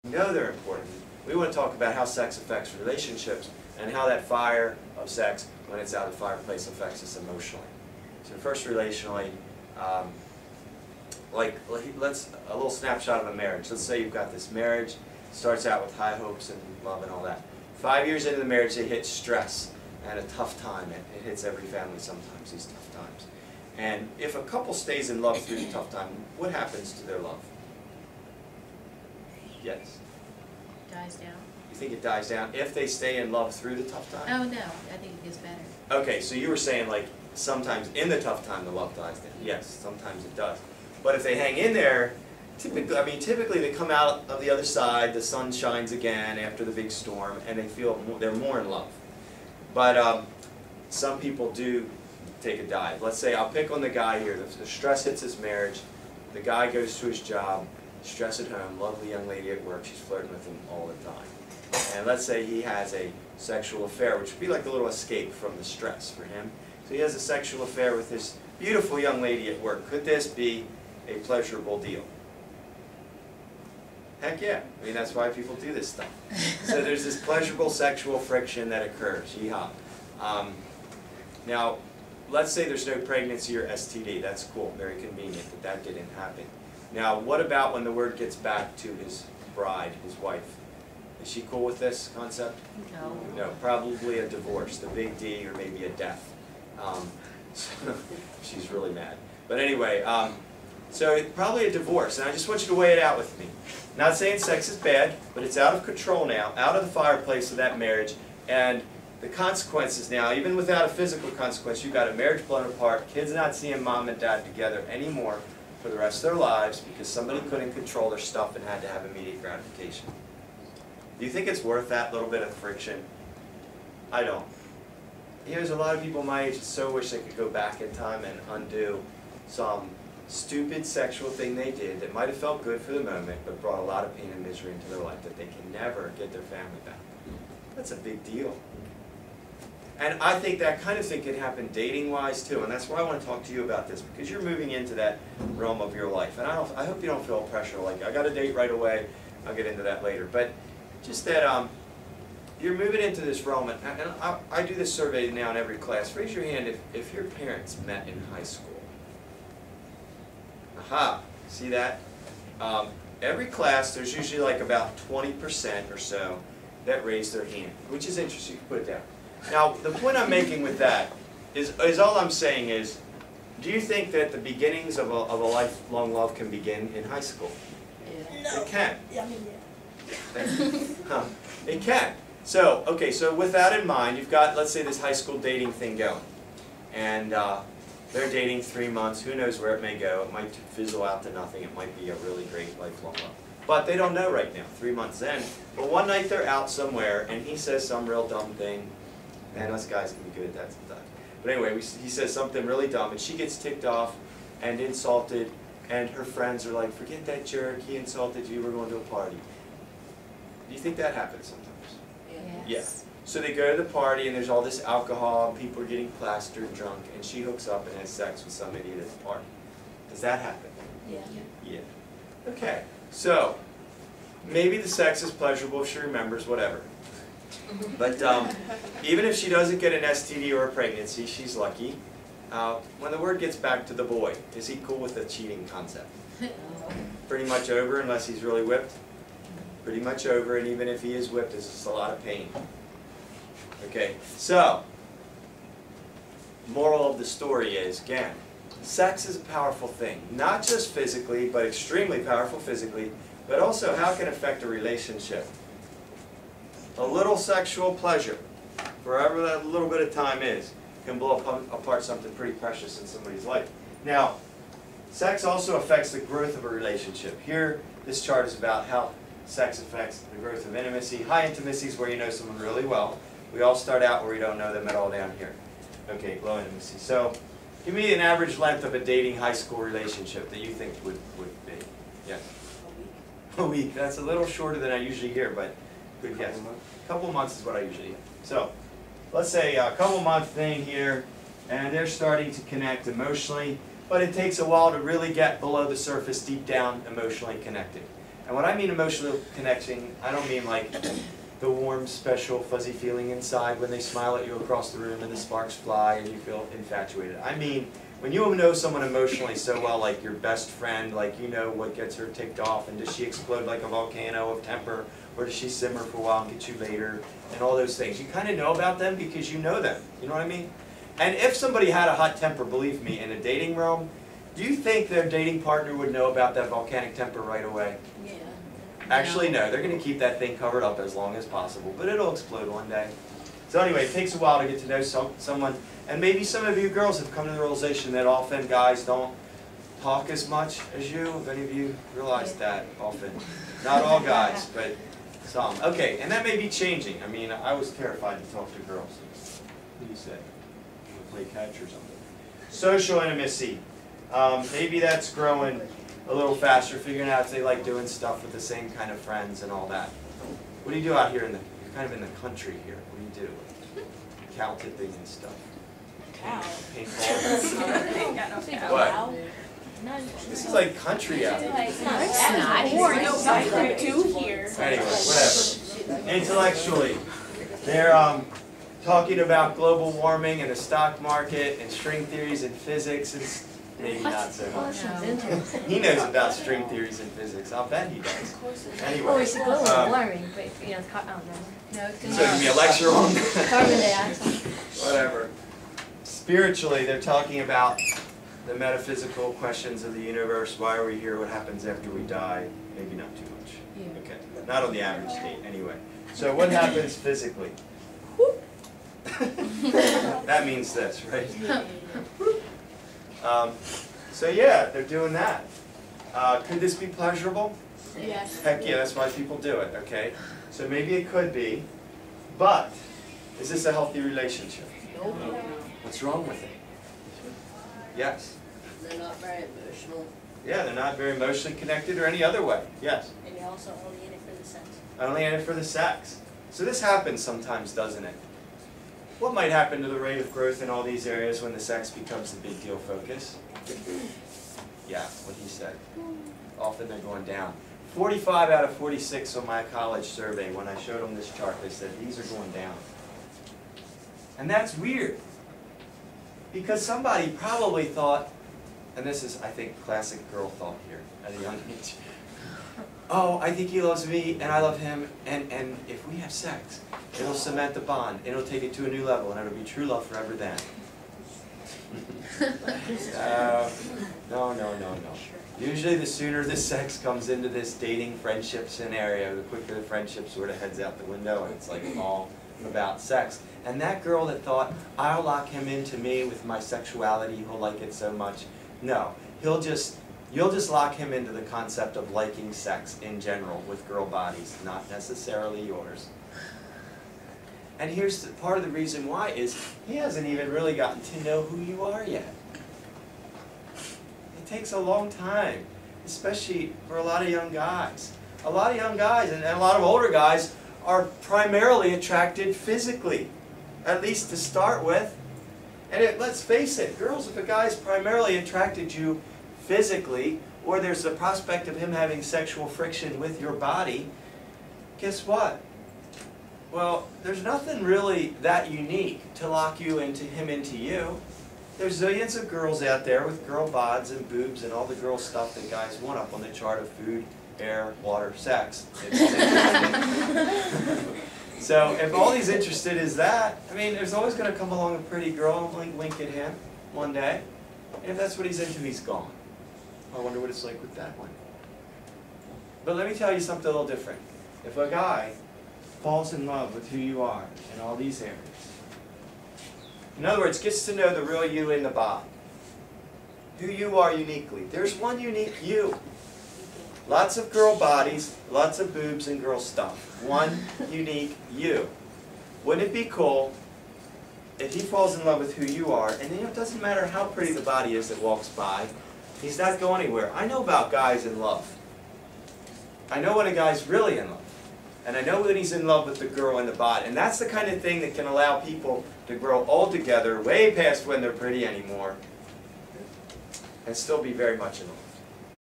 We know they're important. We want to talk about how sex affects relationships and how that fire of sex, when it's out of the fireplace, affects us emotionally. So first, relationally, let's a little snapshot of a marriage. Let's say you've got this marriage, starts out with high hopes and love and all that. 5 years into the marriage, they hit stress and a tough time. It hits every family sometimes, these tough times. And if a couple stays in love through the tough time, what happens to their love? Yes? Dies down. You think it dies down if they stay in love through the tough time? Oh no, I think it gets better. Okay, so you were saying like sometimes in the tough time the love dies down. Yes, sometimes it does. But if they hang in there, typically they come out of the other side, the sun shines again after the big storm, and they feel they're more in love. But some people do take a dive. Let's say I'll pick on the guy here. The stress hits his marriage. The guy goes to his job, stress at home, lovely young lady at work. She's flirting with him all the time. And let's say he has a sexual affair, which would be like a little escape from the stress for him. So he has a sexual affair with this beautiful young lady at work. Could this be a pleasurable deal? Heck yeah. I mean, that's why people do this stuff. So there's this pleasurable sexual friction that occurs. Yeehaw. Now, let's say there's no pregnancy or STD. That's cool. Very convenient that that didn't happen. Now, what about when the word gets back to his bride, his wife? Is she cool with this concept? No. No, probably a divorce, the big D, or maybe a death. She's really mad. But anyway, so probably a divorce, and I just want you to weigh it out with me. Not saying sex is bad, but it's out of control now, out of the fireplace of that marriage, and the consequences now, even without a physical consequence, you've got a marriage blown apart, kids not seeing mom and dad together anymore for the rest of their lives because somebody couldn't control their stuff and had to have immediate gratification. Do you think it's worth that little bit of friction? I don't. There's a lot of people my age that so wish they could go back in time and undo some stupid sexual thing they did that might have felt good for the moment but brought a lot of pain and misery into their life that they can never get their family back. That's a big deal. And I think that kind of thing can happen dating-wise too, and that's why I want to talk to you about this, because you're moving into that realm of your life. And I hope you don't feel pressure like, I got a date right away, I'll get into that later. But just that you're moving into this realm, and I do this survey now in every class. Raise your hand if your parents met in high school. Aha, see that? Every class, there's usually like about 20% or so that raise their hand, which is interesting. You can put it down. Now, the point I'm making with that is all I'm saying is, do you think that the beginnings of a lifelong love can begin in high school? Yeah. No. It can. Yeah, I mean, Huh. It can. So, okay, so with that in mind, you've got, let's say, this high school dating thing going. And they're dating 3 months. Who knows where it may go. It might fizzle out to nothing. It might be a really great lifelong love. But they don't know right now, 3 months in. But one night they're out somewhere, and he says some real dumb thing. Man, us guys can be good at that sometimes. But anyway, he says something really dumb, and she gets ticked off and insulted, and her friends are like, forget that jerk, he insulted you, we're going to a party. Do you think that happens sometimes? Yes. Yeah. So they go to the party, and there's all this alcohol, and people are getting plastered, drunk, and she hooks up and has sex with some idiot at the party. Does that happen? Yeah. Yeah. Okay, so maybe the sex is pleasurable if she remembers, whatever. But even if she doesn't get an STD or a pregnancy, she's lucky. When the word gets back to the boy, is he cool with the cheating concept? Pretty much over unless he's really whipped. Pretty much over, and even if he is whipped, it's just a lot of pain. Okay, so moral of the story is, again, sex is a powerful thing. Not just physically, but extremely powerful physically, but also how it can affect a relationship. A little sexual pleasure, wherever that little bit of time is, can blow apart something pretty precious in somebody's life. Now, sex also affects the growth of a relationship. Here, this chart is about how sex affects the growth of intimacy. High intimacy is where you know someone really well. We all start out where we don't know them at all down here. Okay, low intimacy. So, give me an average length of a dating high school relationship that you think would be. Yes? A week. That's a little shorter than I usually hear, but good guess. A couple months is what I usually hear. So, let's say a couple month thing here, and they're starting to connect emotionally, but it takes a while to really get below the surface, deep down, emotionally connected. And when I mean emotional connection, I don't mean like the warm, special, fuzzy feeling inside when they smile at you across the room and the sparks fly and you feel infatuated. I mean, when you know someone emotionally so well, like your best friend, like you know what gets her ticked off, and does she explode like a volcano of temper, or does she simmer for a while and get you later, and all those things. You kind of know about them because you know them, you know what I mean? And if somebody had a hot temper, believe me, in a dating realm, do you think their dating partner would know about that volcanic temper right away? Yeah. Actually, no. They're going to keep that thing covered up as long as possible, but it'll explode one day. So anyway, it takes a while to get to know someone, and maybe some of you girls have come to the realization that often guys don't talk as much as you. Have any of you realized that often? Not all guys, but some. Okay, and that may be changing. I mean, I was terrified to talk to girls. What do you say? Play catch or something. Social intimacy. Maybe that's growing a little faster, figuring out if they like doing stuff with the same kind of friends and all that. What do you do out here you're kind of in the country here. What do you do? Cow tipping and stuff. Cow. Paintball. What? This is like country out here. It's not. Anyway, whatever. Intellectually, they're talking about global warming and the stock market and string theories and physics and maybe not so much. He knows about string theories and physics. I'll bet he does. Anyway, Well, we should global warming, but you know, No, it's so give me a lecture on that. carbon dioxide. Whatever. Spiritually, they're talking about the metaphysical questions of the universe. Why are we here? What happens after we die? Maybe not too much. Yeah. Okay. Not on the average date, anyway. So what happens physically? That means this, right? So yeah, they're doing that. Could this be pleasurable? Yes. Heck yeah, that's why people do it, okay? So maybe it could be, but is this a healthy relationship? Nope. What's wrong with it? Yes. They're not very emotional, Yeah, they're not very emotionally connected or any other way. Yes. and you're also only in it for the sex. Only in it for the sex. So this happens sometimes, doesn't it? What might happen to the rate of growth in all these areas when the sex becomes the big deal focus? Yeah, what he said. Often they're going down. 45 out of 46 on my college survey, when I showed them this chart, they said these are going down. And that's weird. Because somebody probably thought, and this is, I think, classic girl thought here at a young age. Oh, I think he loves me, and I love him, and if we have sex, it'll cement the bond, it'll take it to a new level, and it'll be true love forever then. No. Usually the sooner the sex comes into this dating friendship scenario, the quicker the friendship sort of heads out the window, and it's like all about sex. And that girl that thought, I'll lock him into me with my sexuality, he'll like it so much. No, you'll just lock him into the concept of liking sex in general with girl bodies, not necessarily yours. And here's part of the reason why is he hasn't even really gotten to know who you are yet. It takes a long time, especially for a lot of young guys. A lot of young guys and a lot of older guys are primarily attracted physically, at least to start with. And let's face it, girls, if a guy's primarily attracted you physically, or there's a prospect of him having sexual friction with your body, guess what? Well, there's nothing really that unique to lock you into him into you. There's zillions of girls out there with girl bods and boobs and all the girl stuff that guys want up on the chart of food, air, water, sex. So if all he's interested is that, I mean, there's always going to come along a pretty girl and wink at him one day. And if that's what he's into, he's gone. I wonder what it's like with that one. But let me tell you something a little different. If a guy falls in love with who you are in all these areas, in other words, gets to know the real you in the bod, who you are uniquely. There's one unique you. Lots of girl bodies, lots of boobs and girl stuff. One unique you. Wouldn't it be cool if he falls in love with who you are, and it doesn't matter how pretty the body is that walks by, he's not going anywhere. I know about guys in love. I know when a guy's really in love. And I know when he's in love with the girl in the body. And that's the kind of thing that can allow people to grow old together way past when they're pretty anymore and still be very much in love.